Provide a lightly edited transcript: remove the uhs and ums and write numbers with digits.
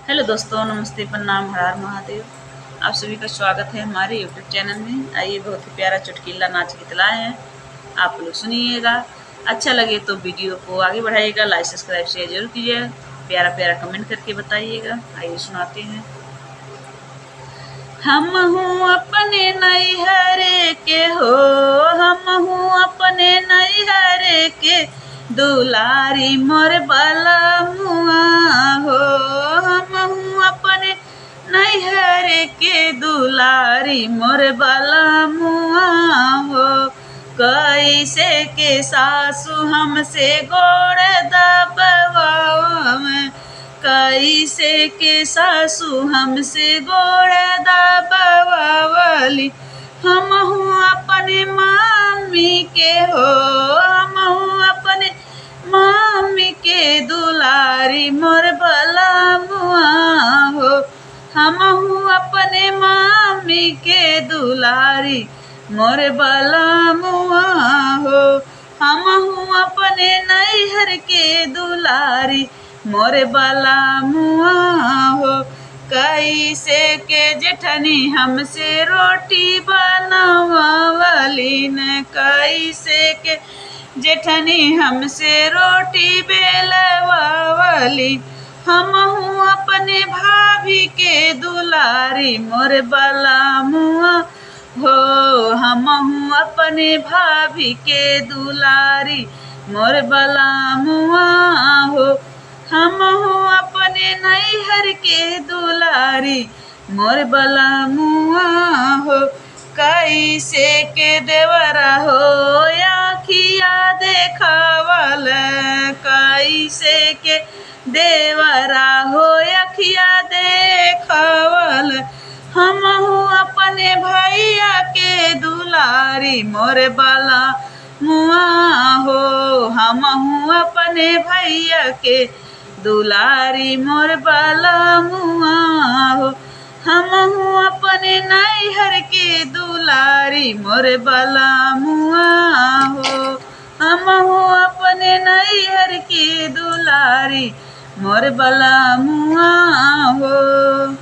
Hello दोस्तों, नमस्ते, प्रणाम, हर हर महादेव। आप सभी का स्वागत है हमारे यूट्यूब चैनल में। आइए, बहुत ही प्यारा चुटकीला नाच गितलाए हैं, आप लोग सुनिएगा। अच्छा लगे तो वीडियो को आगे बढ़ाइएगा, लाइक सब्सक्राइब शेयर जरूर कीजिएगा, प्यारा प्यारा कमेंट करके बताइएगा। आइए सुनाते हैं। हम हूँ अपने नैहर के हो, हम हूँ अपने नैहर के दुलारी मोर बाला मुआ हो। हम हूँ अपने नैहर के दुलारी मोर बाला मुआ हो। कैसे के सासू हमसे गोड़ दबवावे, कैसे के सासू हमसे गोड़ दबवावली। हम हूँ अपने मामी के हो, हम हूँ अपने मामी के दुलारी मोर भला मुआ हो। हम हूँ अपने मामी के दुलारी मोर भला मुआ हो। हम हूँ अपने नैहर के दुलारी मोर बाला मुआ हो। कैसे के जेठनी हमसे रोटी बनावली न, कैसे के जेठनी हमसे रोटी बेलवावली। हम हूँ अपने भाभी के दुलारी मोर बाला मुआ हो। हम हूँ अपने भाभी के दुलारी मोर बाला मुआ हो। हम हूँ अपने नैहर के दुलारी मोर बाला मुआ हो। कैसे के देवरा हो आखिया देखावल, कैसे के देवरा हो आखिया देखावल। हम हूँ अपने भैया के दुलारी मोर बाला मुआ हो। हम हूँ अपने भैया के दुलारी मोर बाला मुआ हो। हम हूँ अपने नैहर के दुलारी मोर बाला मुआ हो। हम हूँ अपने नैहर के दुलारी मोर बाला मुआ हो।